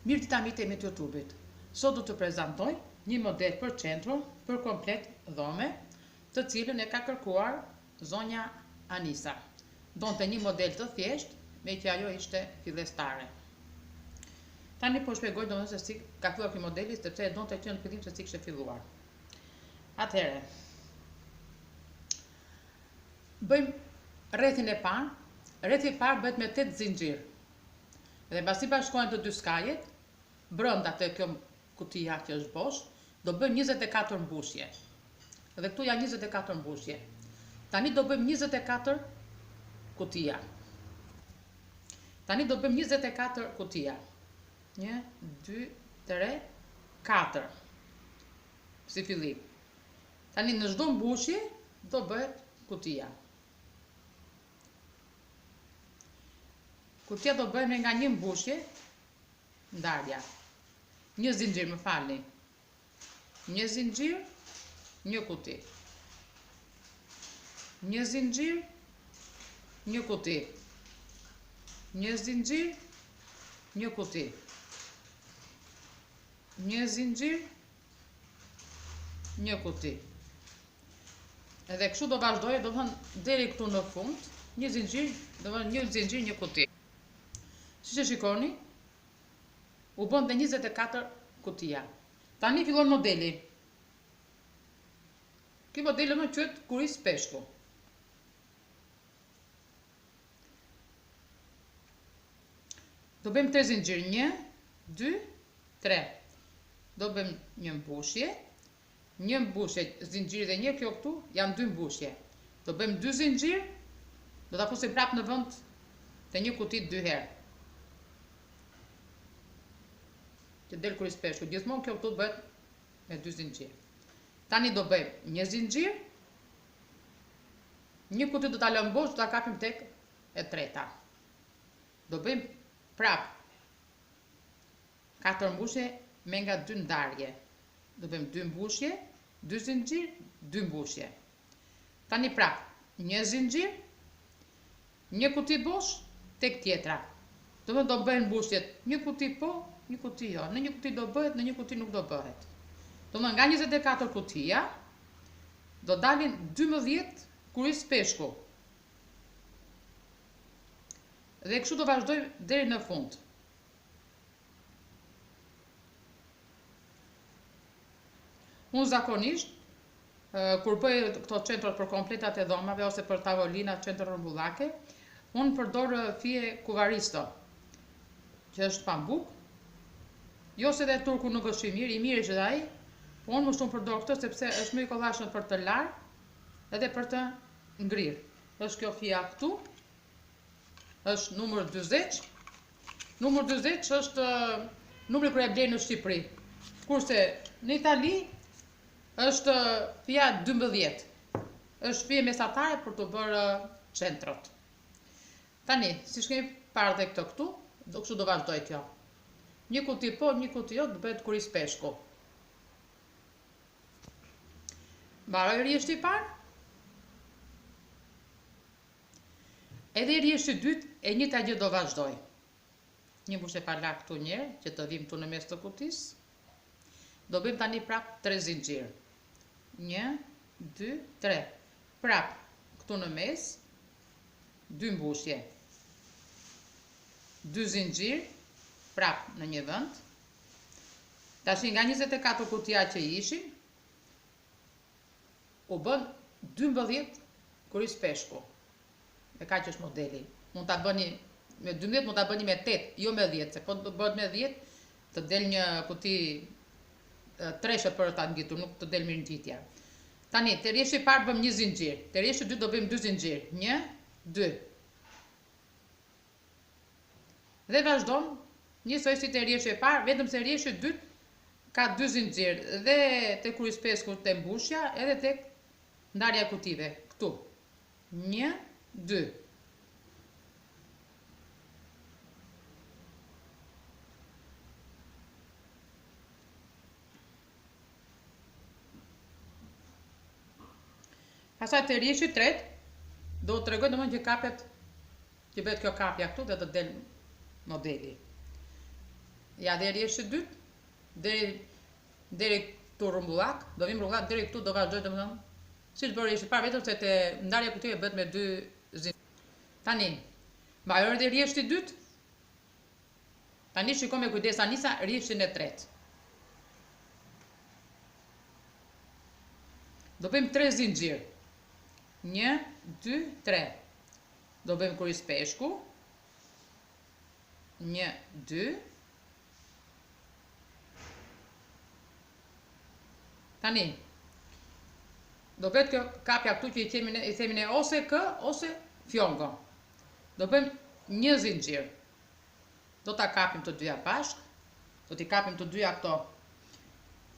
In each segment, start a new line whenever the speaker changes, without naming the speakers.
Mirë dita mi të YouTube-it. Sot do të prezantoj një model për qendro për komplet dhome, të cilën e ka kërkuar zonja Anisa. Donte një model të thjesht, me që ajo ishte fillestare. Tani po shpjegoj domethënë se si ka filluar ky modeli, sepse e donte që në fillim se si kishte filluar. Atëherë, bëjmë rrethin e parë. Rrethi i parë bëhet me 8 zinxhir. Dhe pasi bashkohen të dy skajet, brenda të kjo kutia që është bosh, do bëjmë 24 mbushje. Dhe këtu janë 24 mbushje. Tani do bëjmë 24 kutia. Tani do bëjmë 24 kutia. 1, 2, 3, 4. Si fillim. Tani në çdo mbushje do bëhet kutia. Kutia do bëjmë nga një mbushje, ndarja. Një zinxhir, më falni. Një zinxhir, një kuti. Një zinxhir, një kuti. Një zinxhir, një kuti. Një zinxhir, një kuti. Edhe kështu do vazhdoj, do thënë deri këtu në fund, një zinxhir, do thënë një zinxhir, një kuti. Si që shikoni, u bën dhe 24 kutia. Tani fillon modeli. Ky modeli më quhet kuris peshku. Do bëjmë 3 zinxhir, 1, 2, 3. Do bëjmë një mbushje, zinxhiri dhe një, kjo këtu janë 2 mbushje. Do bëjmë 2 zinxhir, do ta fusim prapë në vend të një kuti 2 herë. Që del kuris peshku, gjithmonë kjo këtu bëhet me 2 zinxhir. Tani do bëjmë një zinxhir, një kuti do ta lëmë bosh, do ta kapim tek e treta. Do bëjmë prap 4 mbushje me nga 2 ndarje. Do bëjmë 2 mbushje, 2 zinxhir, 2 mbushje. Tani prap një zinxhir, një kuti bosh tek tjetra. Do bëjmë mbushjet, një kuti po, një kuti jo. Në një kuti do bëhet, në një kuti nuk do bëhet. Nga 24 kutia, do dalin 12 kuris peshku. Dhe kështu do vazhdoj deri në fund. Unë zakonisht, kur bëj këto qendrat për kompletat e dhomave, ose për tavolina, qendra rrumbullake, unë përdor fije kuvaristo, që është pambuk. Jo se dhe turku nuk është i mirë që dhe ai, po unë më shumë përdor këtë sepse është më i kollajshëm për të larë edhe për të ngrirë. Është kjo fija këtu, është numër 40. Numër 40 është numri kur e blej në Shqipëri. Kurse në Itali është fija 12. Është fije mesatare për të bërë qendrot. Tani, siç kemi parë dhe këtë këtu, kështu do vazhdoj kjo. Një kuti po, një kuti jo, do bëhet kuris peshku. Mbaroj rrjeshti i parë. Edhe rrjeshti i dytë e njëjta gjë do vazhdoj. Një mbushje pa larg këtu një herë, që të vim këtu në mes të kutisë. Do bëjmë tani prap 3 zinxhir. 1, 2, 3. Prap këtu në mes, 2 mbushje. 2 zinxhir, prap në një vend. Tash nga 24 kutia që ishin, u bën 12 kuris peshku. E kaq është modeli. Mund ta bëni me 12, mund ta bëni me 8, jo me 10, se po të bëhet me 10, të del një kuti treshe për ta ngjitur, nuk të del mirë ngjitja. Tani, te rrjeshti i parë bëjmë një zinxhir, te rrjeshti i dytë do bëjmë 2 zinxhir. 1, 2. Dhe vazhdojmë njësoj si te rrjeshti i parë, vetëm se rrjeshti i dytë ka 2 zinxhir, dhe te kuris peshku te mbushja, edhe tek ndarja e kutive, këtu. 1, 2. Pastaj te rrjeshti i tretë, do të tregoj domosdoshmë që kapet, që bëhet kjo kapja këtu dhe të del modeli. Ja dhe rrjedhë i dytë, deri këtu rrumbullak, do vim rrumbullak deri këtu, do vazhdoj domethënë. Siç bëri rrjedhë para vetëm se te ndarja këtu e bëhet me 2 zinxhir. Tani, mbajoj edhe rrjedhë i dytë. Tani shikoj me kujdes Anisa rrjedhën e tretë. Do bëjmë 3 zinxhir. 1, 2, 3. Do bëjmë kuris peshku. 1, 2. Tani, do bëhet kjo kapja këtu që i themi ne ose kë ose fjongo. Do bëjmë një zinxhir. Do ta kapim të dyja bashkë. Do t'i kapim të dyja këto.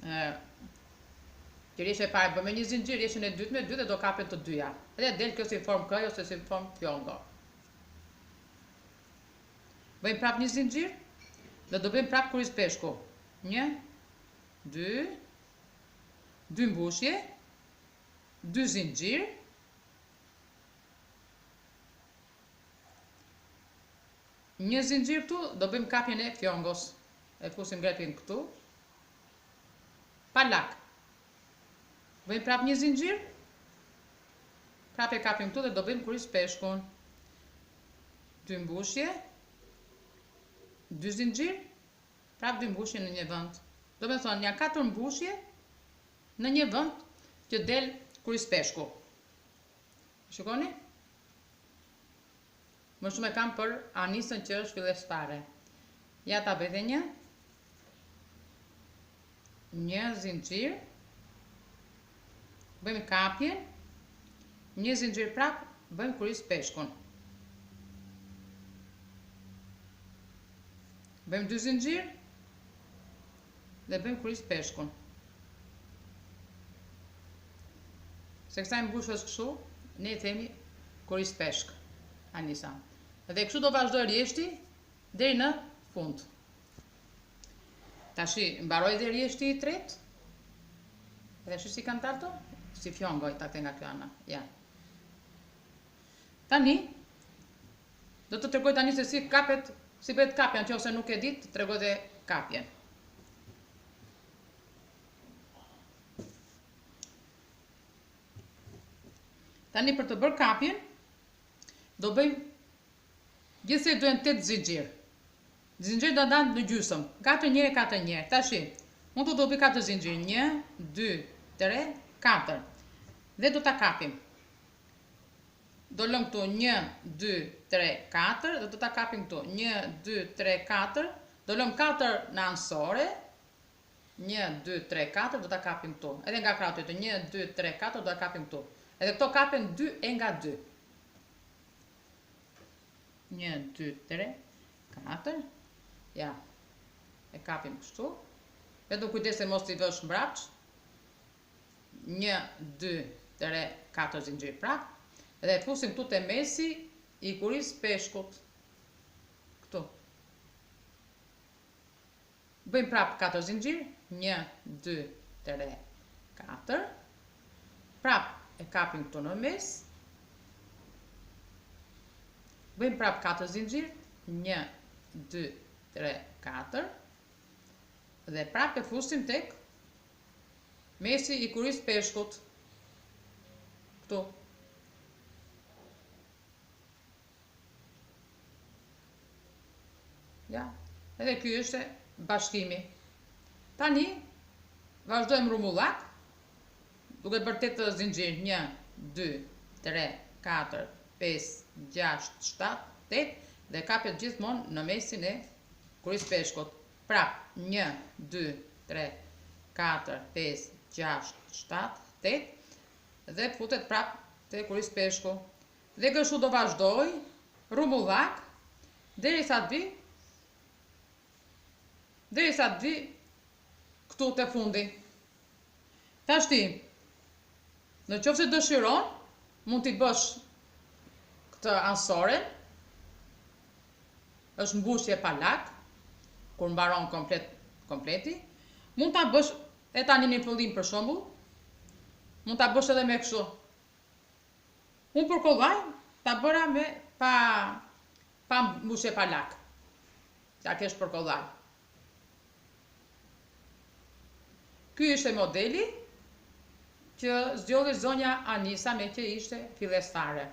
Që rrjedhja e parë bëjmë një zinxhir, rrjedhën e dytë me 2 dhe do kapim të dyja. Edhe del kjo si formë këj ose si formë fjongo. Bëjmë prap një zinxhir dhe do bëjmë prap kuris peshku. 1, 2, 2 mbushje, 2 zinxhir, një zinxhir këtu, do bëjmë kapjen e fjongos. E fusim grepin këtu. Pa lak. Bëjmë prap një zinxhir. Prap e kapim këtu dhe do bëjmë kuris peshkun. 2 mbushje, 2 zinxhir, prap 2 mbushje në një vend. Do me thonë, janë 4 mbushje në një vend që del kuris peshku. Shikoni? Më shumë e kam për Anisën që është fillestare. Ja ta bëjtë një zinxhir, bëjmë kapjen, një zinxhir prap, bëjmë kuris peshkun. Bëjmë 2 zinxhir dhe bëjmë kuris peshkun. Se kësaj mbushës kështu, ne i themi kuris peshk, Anisa. Dhe kështu do vazhdoj rrjedhti deri në fund. Tashi mbaroj dhe rrjedhti i tretë. Edhe shi si kanë tarto? Si fjongoj ta nga kjo ana. Ja. Tani do të tregoj tani se si kapet, si bëhet kapja, nëse nuk e di, të tregoj dhe kapjen. Tani për të bërë kapjen, do bëjmë gjithsej duhen 8 zinxhir. Zinxhir do ndahen në gjysmë, 4 njëre, 4 njëre. Tashi, unë do bëj 4 zinxhir, 1, 2, 3, 4. Dhe do ta kapim. Do lëm këtu 1, 2, 3, 4, dhe do ta kapim këtu 1, 2, 3, 4. Do lëm 4 në ansore. 1, 2, 3, 4, do ta kapim këtu. Edhe nga krahët të 1, 2, 3, 4, do ta kapim këtu. Edhe këto kapen 2 e nga 2. 1, 2, 3, 4. Ja. E kapim kështu. Vetëm kujdes se mos t'i vësh mbrapsht. 1, 2, 3, 4 zinxhir prap. Dhe e fusim këtu te mesi i kuris peshkut. Këtu. Bëjmë prap 4 zinxhir. 1, 2, 3, 4. Prap e kapim këtu në mes. Bëjmë prap 4 zinxhir. 1, 2, 3, 4. Dhe prap e fusim tek mesi i kuris peshkut. Këtu. Ja, edhe ky është bashkimi. Tani, vazhdojmë rrumullak, duke bërë 8 zinxhir. 1, 2, 3, 4, 5, 6, 7, 8, dhe kapet gjithmonë në mesin e kuris peshkut. Prap, 1, 2, 3, 4, 5, 6, 7, 8, dhe futet prap te kuris peshku. Dhe kështu do vazhdoj, rrumullak, derisa të vi këtu te fundi. Tashti, në qoftë se dëshiron, mund t'i bësh këtë ansoren, është mbushje pa lak, kur mbaron kompleti. Mund t'a bësh, e tani në fillim për shembull, mund t'a bësh edhe me kështu. Unë për kollaj, t'a bëra me pa mbushje pa lak. Ta kesh për kollaj. Ky ishte modeli që zgjodhi zonja Anisa me që ishte fillestare.